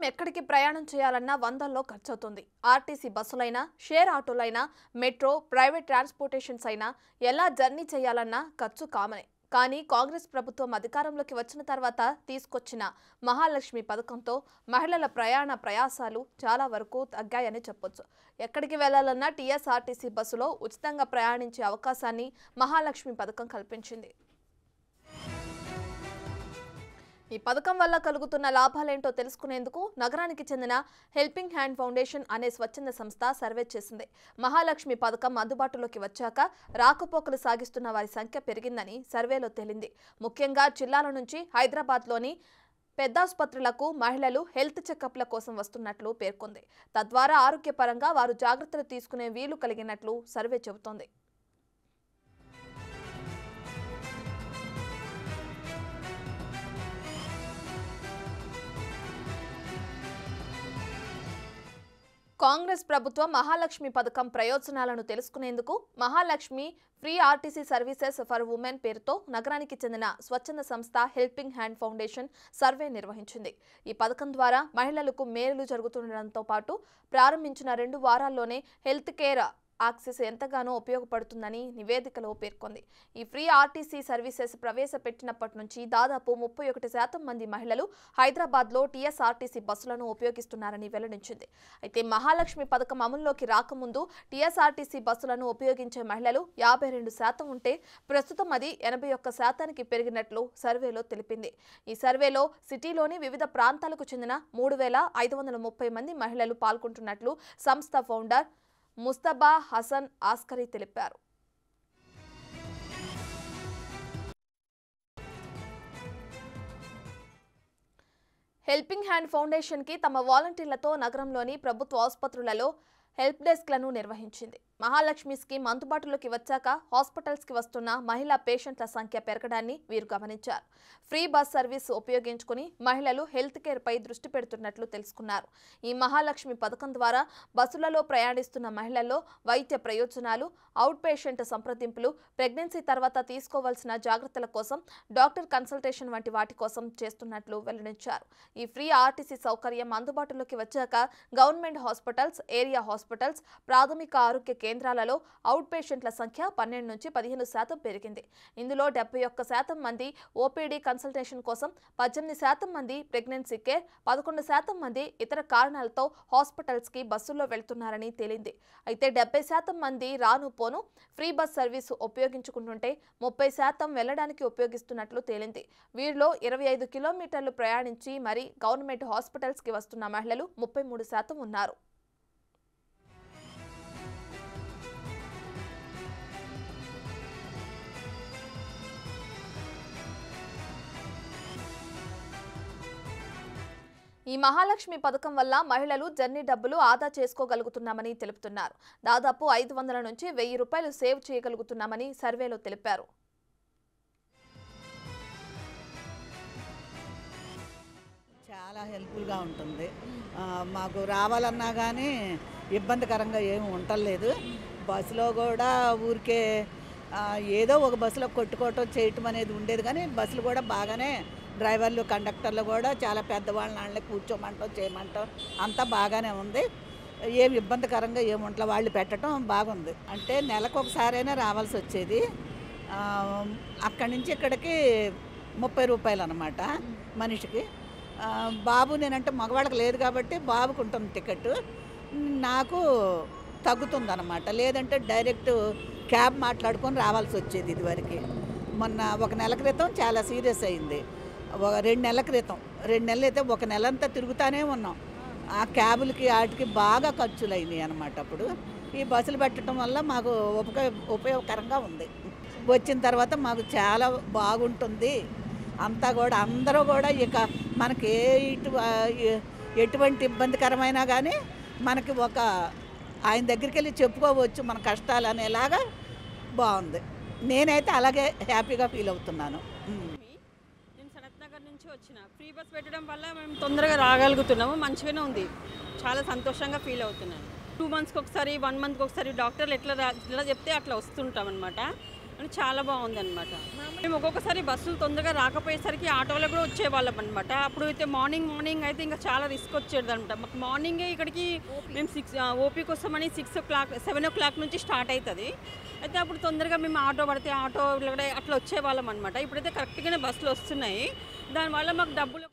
ఎక్కడికి ప్రయాణం చేయాలన్నా వందల్లో ఖర్చవుతుంది. ఆర్టీసీ బస్సులైనా, షేర్ ఆటోలైనా, మెట్రో, ప్రైవేట్ ట్రాన్స్పోర్టేషన్స్ అయినా ఎలా జర్నీ చేయాలన్నా ఖర్చు కామనే. కానీ కాంగ్రెస్ ప్రభుత్వం అధికారంలోకి వచ్చిన తర్వాత తీసుకొచ్చిన మహాలక్ష్మి పథకంతో మహిళల ప్రయాణ ప్రయాసాలు చాలా వరకు తగ్గాయని చెప్పొచ్చు. ఎక్కడికి వెళ్లాలన్నా టీఎస్ఆర్టీసీ బస్సులో ఉచితంగా ప్రయాణించే అవకాశాన్ని మహాలక్ష్మి పథకం కల్పించింది. ఈ పథకం వల్ల కలుగుతున్న లాభాలేంటో తెలుసుకునేందుకు నగరానికి చెందిన హెల్పింగ్ హ్యాండ్ ఫౌండేషన్ అనే స్వచ్ఛంద సంస్థ సర్వే చేసింది. మహాలక్ష్మి పథకం అందుబాటులోకి వచ్చాక రాకపోకలు సాగిస్తున్న వారి సంఖ్య పెరిగిందని సర్వేలో తేలింది. ముఖ్యంగా జిల్లాల నుంచి హైదరాబాద్లోని పెద్దాసుపత్రులకు మహిళలు హెల్త్ చెకప్ల కోసం వస్తున్నట్లు పేర్కొంది. తద్వారా ఆరోగ్యపరంగా వారు జాగ్రత్తలు తీసుకునే వీలు కలిగినట్లు సర్వే చెబుతోంది. కాంగ్రెస్ ప్రభుత్వం మహాలక్ష్మి పథకం ప్రయోజనాలను తెలుసుకునేందుకు Mahalakshmi free RTC services for women పేరుతో నగరానికి చెందిన స్వచ్ఛంద సంస్థ హెల్పింగ్ హ్యాండ్ ఫౌండేషన్ సర్వే నిర్వహించింది. ఈ పథకం ద్వారా మహిళలకు మేలు జరుగుతుండటంతో పాటు ప్రారంభించిన 2 వారాల్లోనే హెల్త్ కేర్ యాక్సెస్ ఎంతగానో ఉపయోగపడుతుందని నివేదికలో పేర్కొంది. ఈ ఫ్రీ ఆర్టీసీ సర్వీసెస్ ప్రవేశపెట్టినప్పటి నుంచి దాదాపు 31% మంది మహిళలు హైదరాబాద్లో టీఎస్ఆర్టీసీ బస్సులను ఉపయోగిస్తున్నారని వెల్లడించింది. అయితే మహాలక్ష్మి పథకం అమల్లోకి రాకముందు టీఎస్ఆర్టీసీ బస్సులను ఉపయోగించే మహిళలు 52% ఉంటే ప్రస్తుతం అది 81%కి పెరిగినట్లు సర్వేలో తెలిపింది. ఈ సర్వేలో సిటీలోని వివిధ ప్రాంతాలకు చెందిన 3530 మంది మహిళలు పాల్గొంటున్నట్లు సంస్థ ఫౌండర్ ముస్తబా హసన్ ఆస్కరీ తెలిపారు. హెల్పింగ్ హ్యాండ్ ఫౌండేషన్ కి తమ వాలంటీర్లతో నగరంలోని ప్రభుత్వ ఆసుపత్రులలో హెల్ప్ డెస్క్లను నిర్వహించింది. మహాలక్ష్మి స్కీమ్ అందుబాటులోకి వచ్చాక హాస్పిటల్స్కి వస్తున్న మహిళా పేషెంట్ల సంఖ్య పెరగడాన్ని వీరు గమనించారు. ఫ్రీ బస్ సర్వీస్ ఉపయోగించుకుని మహిళలు హెల్త్ కేర్ పై దృష్టి పెడుతున్నట్లు తెలుసుకున్నారు. ఈ మహాలక్ష్మి పథకం ద్వారా బస్సులలో ప్రయాణిస్తున్న మహిళల్లో వైద్య ప్రయోజనాలు, అవుట్ పేషెంట్ సంప్రదింపులు, ప్రెగ్నెన్సీ తర్వాత తీసుకోవాల్సిన జాగ్రత్తల కోసం డాక్టర్ కన్సల్టేషన్ వంటి వాటి కోసం చేస్తున్నట్లు వెల్లడించారు. ఈ ఫ్రీ ఆర్టీసీ సౌకర్యం అందుబాటులోకి వచ్చాక గవర్నమెంట్ హాస్పిటల్స్, ఏరియా హాస్పిటల్స్, ప్రాథమిక ఆరోగ్య కేంద్రాలలో అవుట్ పేషెంట్ల సంఖ్య 12 నుంచి 15% పెరిగింది. ఇందులో 71% మంది ఓపీడీ కన్సల్టేషన్ కోసం, 18% మంది ప్రెగ్నెన్సీ కేర్, 11% మంది ఇతర కారణాలతో హాస్పిటల్స్కి బస్సుల్లో వెళ్తున్నారని తేలింది. అయితే 70% మంది రాను పోను ఫ్రీ బస్ సర్వీసు ఉపయోగించుకుంటుంటే 30% వెళ్లడానికి ఉపయోగిస్తున్నట్లు తేలింది. వీరిలో 25 కిలోమీటర్లు ప్రయాణించి మరీ గవర్నమెంట్ హాస్పిటల్స్కి వస్తున్న మహిళలు 33% ఉన్నారు. ఈ మహాలక్ష్మి పథకం వల్ల మహిళలు జర్నీ డబ్బులు ఆదా చేసుకోగలుగుతున్నామని తెలుపుతున్నారు. దాదాపు 500 నుంచి 1000 రూపాయలు సేవ్ చేయగలుగుతున్నామని సర్వేలో తెలిపారు. చాలా హెల్ప్ఫుల్గా ఉంటుంది. మాకు రావాలన్నా కానీ ఇబ్బందికరంగా ఏమి ఉండలేదు. బస్సులో కూడా ఊరికే ఏదో ఒక బస్సులో కొట్టుకోవటం చేయటం అనేది ఉండేది. కానీ బస్సులు కూడా బాగానే డ్రైవర్లు, కండక్టర్లు కూడా చాలా పెద్దవాళ్ళని కూర్చోమంటాం, చేయమంటాం, అంతా బాగానే ఉంది. ఏమి ఇబ్బందికరంగా ఏమి ఉంటలే. వాళ్ళు పెట్టడం బాగుంది. అంటే నెలకు ఒకసారైనా రావాల్సి వచ్చేది. అక్కడి నుంచి ఇక్కడికి 30 రూపాయలు అన్నమాట మనిషికి. బాబు నేనంటే మగవాళ్ళకి లేదు కాబట్టి బాబుకు ఉంటుంది టికెట్. నాకు తగ్గుతుంది అన్నమాట. లేదంటే డైరెక్ట్ క్యాబ్ మాట్లాడుకొని రావాల్సి వచ్చేది ఇదివరకు. మొన్న 1 నెల క్రితం చాలా సీరియస్ అయింది. 2 నెలల క్రితం, 2 నెలలు అయితే 1 నెలంతా తిరుగుతూనే ఉన్నాం. ఆ క్యాబులకి వాటికి బాగా ఖర్చులు అయినాయి అన్నమాట. అప్పుడు ఈ బస్సులు పెట్టడం వల్ల మాకు ఉపయోగకరంగా ఉంది. వచ్చిన తర్వాత మాకు చాలా బాగుంటుంది. అంతా కూడా అందరూ కూడా ఇక మనకి ఎటువంటి ఇబ్బందికరమైనా కానీ మనకి ఆయన దగ్గరికి వెళ్ళి చెప్పుకోవచ్చు మన కష్టాలు అనేలాగా బాగుంది. నేనైతే అలాగే హ్యాపీగా ఫీల్ అవుతున్నాను. నేను సనత్ నగర్ నుంచి వచ్చిన. ఫ్రీ బస్ పెట్టడం వల్ల మేము తొందరగా రాగలుగుతున్నాము. మంచిగానే ఉంది. చాలా సంతోషంగా ఫీల్ అవుతున్నాను. 2 మంత్స్కి ఒకసారి, 1 మంత్కి ఒకసారి డాక్టర్లు ఎట్లా చెప్తే అట్లా వస్తుంటాం అనమాట. అని చాలా బాగుంది అనమాట. మేము ఒక్కొక్కసారి బస్సులు తొందరగా రాకపోయేసరికి ఆటోలో కూడా వచ్చేవాళ్ళం అనమాట. అప్పుడు అయితే మార్నింగ్ అయితే ఇంకా చాలా రిస్క్ వచ్చేది అనమాట. మాకు మార్నింగే ఇక్కడికి మేము ఓపీ కోసం అని 6 o'clock 7 o'clock నుంచి స్టార్ట్ అవుతుంది. అయితే అప్పుడు తొందరగా మేము ఆటో పడితే ఆటో అట్లా వచ్చేవాళ్ళం అనమాట. ఇప్పుడైతే కరెక్ట్గానే బస్సులు వస్తున్నాయి. దానివల్ల మాకు డబ్బులు